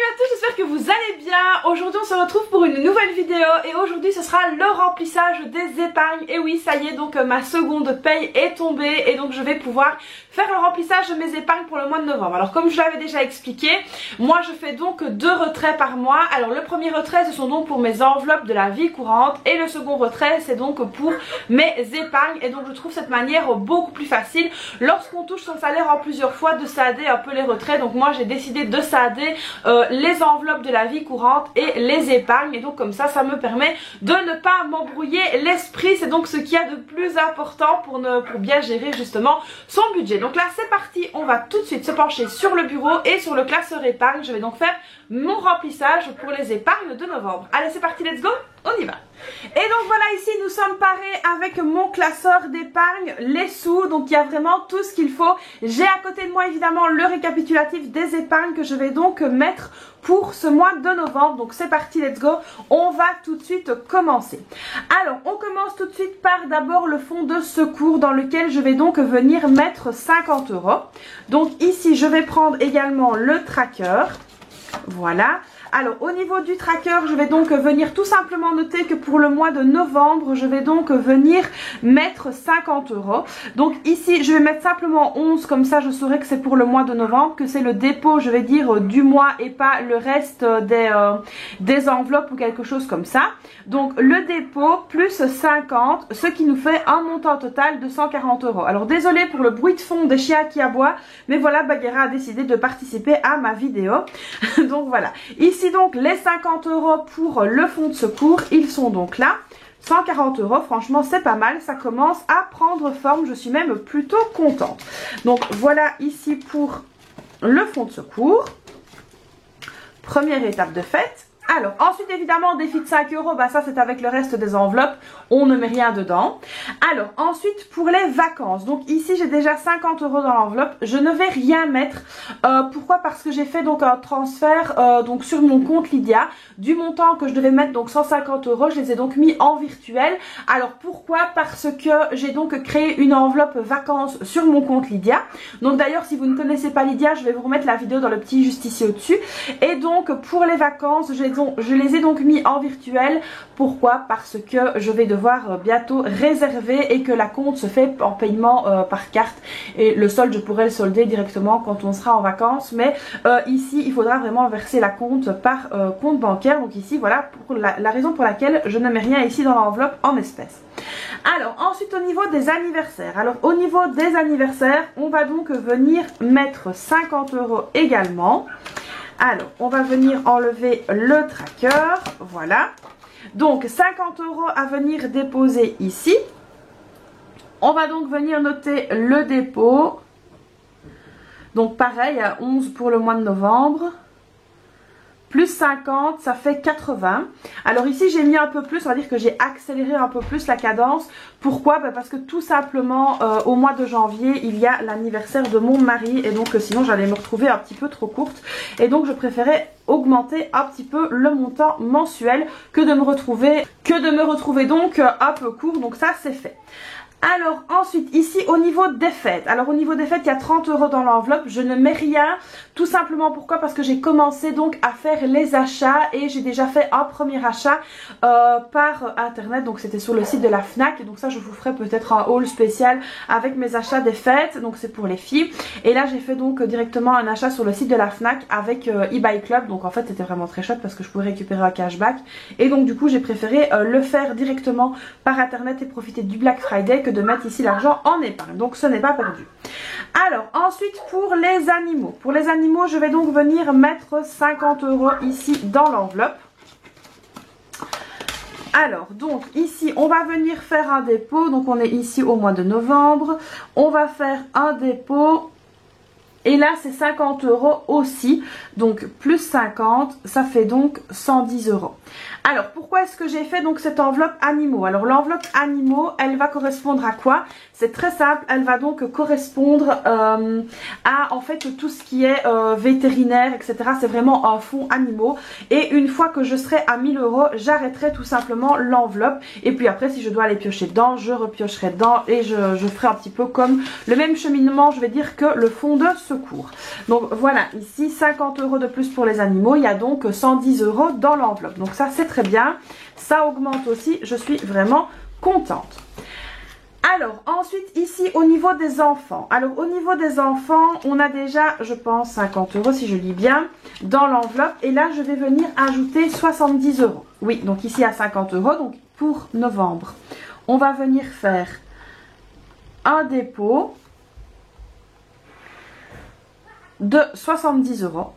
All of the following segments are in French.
à tous, j'espère que vous allez bien. Aujourd'hui on se retrouve pour une nouvelle vidéo et aujourd'hui ce sera le remplissage des épargnes. Et oui, ça y est, donc ma seconde paye est tombée et donc je vais pouvoir faire le remplissage de mes épargnes pour le mois de novembre. Alors comme je l'avais déjà expliqué, moi je fais donc 2 retraits par mois. Alors le premier retrait ce sont donc pour mes enveloppes de la vie courante et le second retrait c'est donc pour mes épargnes. Et donc je trouve cette manière beaucoup plus facile lorsqu'on touche son salaire en plusieurs fois de sader un peu les retraits. Donc moi j'ai décidé de sader les enveloppes de la vie courante et les épargnes, et donc comme ça me permet de ne pas m'embrouiller l'esprit. C'est donc ce qu'il y a de plus important pour bien gérer justement son budget. Donc là c'est parti, on va tout de suite se pencher sur le bureau et sur le classeur épargne. Je vais donc faire mon remplissage pour les épargnes de novembre. Allez c'est parti, let's go, on y va. Et donc voilà, ici nous sommes parés avec mon classeur d'épargne, les sous. Donc il y a vraiment tout ce qu'il faut. J'ai à côté de moi évidemment le récapitulatif des épargnes que je vais donc mettre pour ce mois de novembre. Donc c'est parti, let's go, on va tout de suite commencer. Alors on commence tout de suite par d'abord le fonds de secours dans lequel je vais donc venir mettre 50 €. Donc ici je vais prendre également le tracker. Voilà. Alors au niveau du tracker, je vais donc venir tout simplement noter que pour le mois de novembre, je vais donc venir mettre 50 €. Donc ici, je vais mettre simplement 11, comme ça je saurai que c'est pour le mois de novembre, que c'est le dépôt, je vais dire, du mois et pas le reste des enveloppes ou quelque chose comme ça. Donc le dépôt plus 50, ce qui nous fait un montant total de 140 €. Alors désolé pour le bruit de fond des chiens qui aboient, mais voilà, Bagheera a décidé de participer à ma vidéo. Donc voilà, ici donc les 50 € pour le fonds de secours, ils sont donc là. 140 €, franchement c'est pas mal, ça commence à prendre forme, je suis même plutôt contente. Donc voilà ici pour le fonds de secours. Première étape de fait. Alors ensuite évidemment défi de 5 €, bah ça c'est avec le reste des enveloppes, on ne met rien dedans. Alors ensuite pour les vacances, donc ici j'ai déjà 50 € dans l'enveloppe, je ne vais rien mettre. Pourquoi? Parce que j'ai fait donc un transfert donc sur mon compte Lydia, du montant que je devais mettre donc 150 €, je les ai donc mis en virtuel. Alors pourquoi? Parce que j'ai donc créé une enveloppe vacances sur mon compte Lydia. Donc d'ailleurs si vous ne connaissez pas Lydia, je vais vous remettre la vidéo dans le petit juste ici au-dessus. Et donc pour les vacances, je les ai donc mis en virtuel. Pourquoi? Parce que je vais devoir bientôt réserver et que la compte se fait en paiement par carte. Et le solde, je pourrais le solder directement quand on sera en vacances. Mais ici, il faudra vraiment verser la compte par compte bancaire. Donc ici, voilà pour la raison pour laquelle je ne mets rien ici dans l'enveloppe en espèces. Alors ensuite au niveau des anniversaires. Alors au niveau des anniversaires, on va donc venir mettre 50 € également. Alors, on va venir enlever le tracker, voilà. Donc, 50 € à venir déposer ici. On va donc venir noter le dépôt. Donc, pareil, à 11 pour le mois de novembre. Plus 50, ça fait 80. Alors ici, j'ai mis un peu plus, on va dire que j'ai accéléré un peu plus la cadence. Pourquoi? Parce que tout simplement, au mois de janvier, il y a l'anniversaire de mon mari. Et donc, sinon, j'allais me retrouver un petit peu trop courte. Et donc, je préférais augmenter un petit peu le montant mensuel que de me retrouver donc un peu court. Donc ça, c'est fait. Alors ensuite ici au niveau des fêtes, alors au niveau des fêtes il y a 30 € dans l'enveloppe, je ne mets rien, tout simplement pourquoi? Parce que j'ai commencé donc à faire les achats et j'ai déjà fait un premier achat par internet, donc c'était sur le site de la Fnac, et donc ça je vous ferai peut-être un haul spécial avec mes achats des fêtes, donc c'est pour les filles. Et là j'ai fait donc directement un achat sur le site de la Fnac avec eBay Club, donc en fait c'était vraiment très chouette parce que je pouvais récupérer un cashback, et donc du coup j'ai préféré le faire directement par internet et profiter du Black Friday que de mettre ici l'argent en épargne. Donc ce n'est pas perdu. Alors ensuite pour les animaux. Pour les animaux je vais donc venir mettre 50 € ici dans l'enveloppe. Alors donc ici on va venir faire un dépôt. Donc on est ici au mois de novembre. On va faire un dépôt. Et là c'est 50 € aussi, donc plus 50, ça fait donc 110 €. Alors pourquoi est-ce que j'ai fait donc cette enveloppe animaux? Alors l'enveloppe animaux, elle va correspondre à quoi? C'est très simple, elle va donc correspondre à en fait tout ce qui est vétérinaire, etc. C'est vraiment un fonds animaux. Et une fois que je serai à 1000 €, j'arrêterai tout simplement l'enveloppe. Et puis après si je dois aller piocher dedans, je repiocherai dedans et je ferai un petit peu comme le même cheminement, je vais dire, que le fonds de secours. secours. Donc voilà, ici 50 € de plus pour les animaux, il y a donc 110 € dans l'enveloppe. Donc ça c'est très bien, ça augmente aussi, je suis vraiment contente. Alors ensuite ici au niveau des enfants, alors au niveau des enfants on a déjà je pense 50 € si je lis bien dans l'enveloppe et là je vais venir ajouter 70 €. Oui, donc ici à 50 €, donc pour novembre on va venir faire un dépôt de 70 €.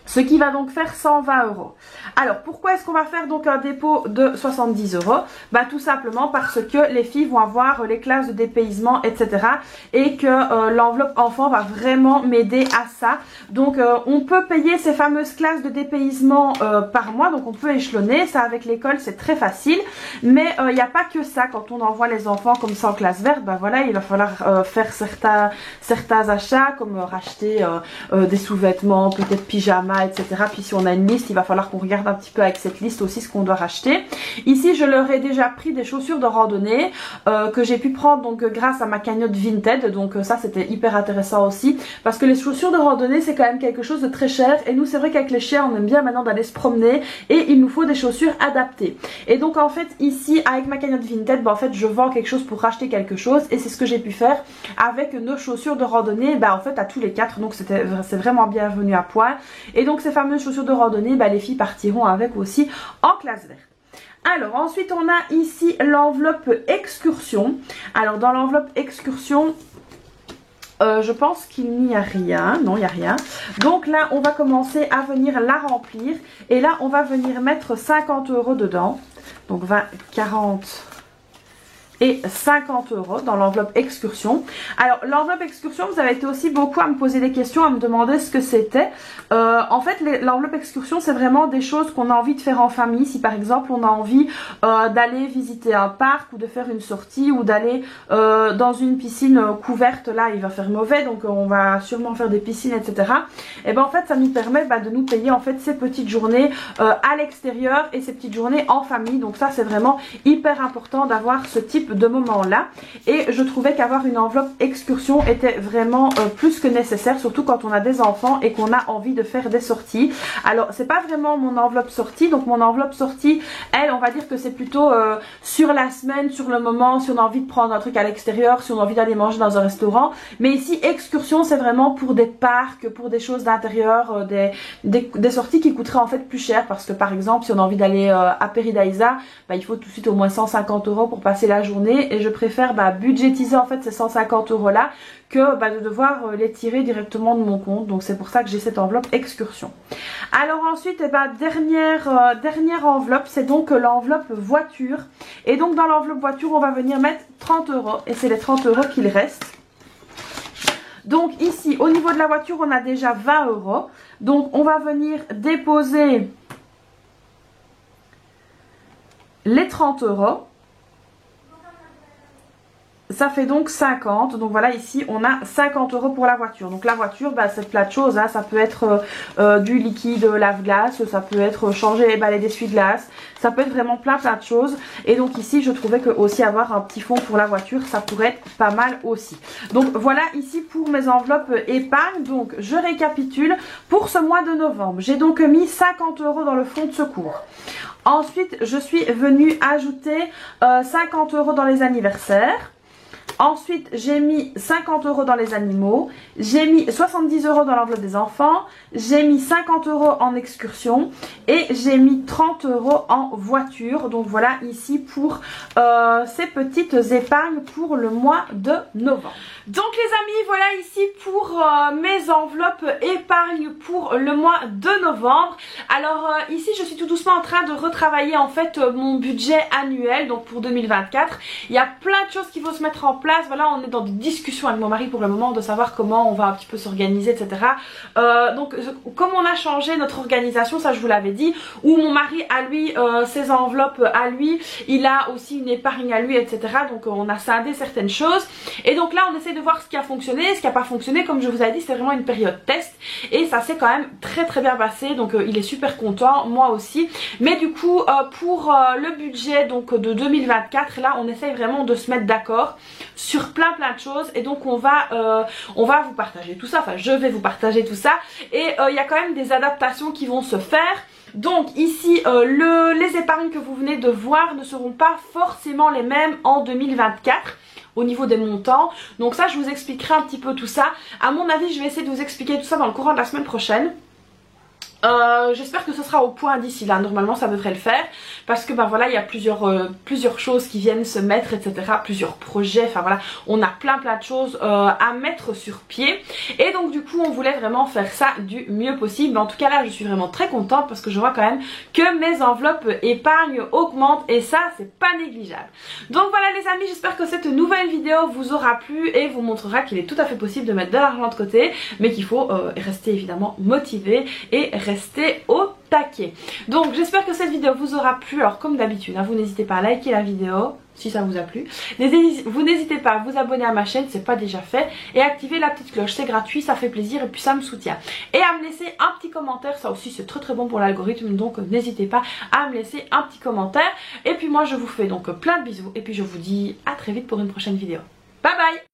Ce qui va donc faire 120 €. Alors, pourquoi est-ce qu'on va faire donc un dépôt de 70 €? Bah, tout simplement parce que les filles vont avoir les classes de dépaysement, etc. Et que l'enveloppe enfant va vraiment m'aider à ça. Donc, on peut payer ces fameuses classes de dépaysement par mois. Donc, on peut échelonner. Ça, avec l'école, c'est très facile. Mais il n'y a pas que ça. Quand on envoie les enfants comme ça en classe verte, bah voilà, il va falloir faire certains achats, comme racheter des sous-vêtements, peut-être pyjamas, etc. Puis si on a une liste, il va falloir qu'on regarde un petit peu avec cette liste aussi ce qu'on doit racheter. Ici je leur ai déjà pris des chaussures de randonnée que j'ai pu prendre donc grâce à ma cagnotte Vinted. Donc ça c'était hyper intéressant aussi parce que les chaussures de randonnée c'est quand même quelque chose de très cher et nous c'est vrai qu'avec les chiens on aime bien maintenant d'aller se promener et il nous faut des chaussures adaptées. Et donc en fait ici avec ma cagnotte Vinted, bah, en fait je vends quelque chose pour racheter quelque chose et c'est ce que j'ai pu faire avec nos chaussures de randonnée, bah en fait à tous les quatre, donc c'est vraiment bienvenu à point. Et donc ces fameuses chaussures de randonnée, bah, les filles partiront avec aussi en classe verte. Alors ensuite on a ici l'enveloppe excursion. Alors dans l'enveloppe excursion, je pense qu'il n'y a rien. Non, il n'y a rien. Donc là on va commencer à venir la remplir. Et là on va venir mettre 50 € dedans. Donc 20, 40... et 50 € dans l'enveloppe excursion. Alors l'enveloppe excursion, vous avez été aussi beaucoup à me poser des questions, à me demander ce que c'était. En fait l'enveloppe excursion c'est vraiment des choses qu'on a envie de faire en famille. Si par exemple on a envie d'aller visiter un parc ou de faire une sortie ou d'aller dans une piscine couverte, là il va faire mauvais donc on va sûrement faire des piscines, etc. Et ben en fait ça nous permet de nous payer en fait ces petites journées à l'extérieur et ces petites journées en famille. Donc ça c'est vraiment hyper important d'avoir ce type de moment là et je trouvais qu'avoir une enveloppe excursion était vraiment plus que nécessaire, surtout quand on a des enfants et qu'on a envie de faire des sorties. Alors c'est pas vraiment mon enveloppe sortie, donc mon enveloppe sortie elle on va dire que c'est plutôt sur la semaine, sur le moment, si on a envie de prendre un truc à l'extérieur, si on a envie d'aller manger dans un restaurant. Mais ici excursion c'est vraiment pour des parcs, pour des choses d'intérieur, des sorties qui coûteraient en fait plus cher parce que par exemple si on a envie d'aller à Peridaisa, bah, il faut tout de suite au moins 150 € pour passer la journée et je préfère budgétiser en fait ces 150 € là que de devoir les tirer directement de mon compte. Donc c'est pour ça que j'ai cette enveloppe excursion. Alors ensuite dernière enveloppe, c'est donc l'enveloppe voiture. Et donc dans l'enveloppe voiture on va venir mettre 30 € et c'est les 30 € qu'il reste. Donc ici au niveau de la voiture on a déjà 20 €. Donc on va venir déposer les 30 €. Ça fait donc 50. Donc voilà, ici on a 50 € pour la voiture. Donc la voiture, c'est plein de choses, hein. Ça peut être du liquide lave-glace, ça peut être changer les balais d'essuie-glace, ça peut être vraiment plein de choses. Et donc ici je trouvais que aussi avoir un petit fond pour la voiture ça pourrait être pas mal aussi. Donc voilà ici pour mes enveloppes épargne. Donc je récapitule, pour ce mois de novembre j'ai donc mis 50 € dans le fonds de secours. Ensuite je suis venue ajouter 50 € dans les anniversaires. Ensuite, j'ai mis 50 € dans les animaux, j'ai mis 70 € dans l'enveloppe des enfants, j'ai mis 50 € en excursion et j'ai mis 30 € en voiture. Donc voilà ici pour ces petites épargnes pour le mois de novembre. Donc les amis, voilà ici pour mes enveloppes épargnes pour le mois de novembre. Alors ici je suis tout doucement en train de retravailler en fait mon budget annuel donc pour 2024. Il y a plein de choses qui vont se mettre en place. Voilà, on est dans des discussions avec mon mari pour le moment de savoir comment on va un petit peu s'organiser, etc. Donc comme on a changé notre organisation, ça je vous l'avais dit, où mon mari a lui ses enveloppes à lui, il a aussi une épargne à lui, etc. Donc on a scindé certaines choses et donc là on essaie de voir ce qui a fonctionné, ce qui n'a pas fonctionné. Comme je vous ai dit, c'est vraiment une période test et ça s'est quand même très bien passé. Donc il est super content, moi aussi. Mais du coup pour le budget donc de 2024, là on essaye vraiment de se mettre d'accord sur plein de choses et donc on va vous partager tout ça, enfin je vais vous partager tout ça et il y a quand même des adaptations qui vont se faire. Donc ici les épargnes que vous venez de voir ne seront pas forcément les mêmes en 2024 au niveau des montants, donc ça je vous expliquerai un petit peu tout ça. À mon avis je vais essayer de vous expliquer tout ça dans le courant de la semaine prochaine. J'espère que ce sera au point d'ici là, normalement ça devrait le faire parce que ben voilà il y a plusieurs choses qui viennent se mettre etc, plusieurs projets, enfin voilà on a plein de choses à mettre sur pied et donc du coup on voulait vraiment faire ça du mieux possible. En tout cas là je suis vraiment très contente parce que je vois quand même que mes enveloppes épargne augmentent et ça c'est pas négligeable. Donc voilà les amis, j'espère que cette nouvelle vidéo vous aura plu et vous montrera qu'il est tout à fait possible de mettre de l'argent de côté mais qu'il faut rester évidemment motivé et rester au taquet. Donc j'espère que cette vidéo vous aura plu. Alors comme d'habitude hein, vous n'hésitez pas à liker la vidéo si ça vous a plu, vous n'hésitez pas à vous abonner à ma chaîne, c'est pas déjà fait, et activer la petite cloche, c'est gratuit, ça fait plaisir et puis ça me soutient. Et à me laisser un petit commentaire, ça aussi c'est très bon pour l'algorithme, donc n'hésitez pas à me laisser un petit commentaire. Et puis moi je vous fais donc plein de bisous et puis je vous dis à très vite pour une prochaine vidéo. Bye bye.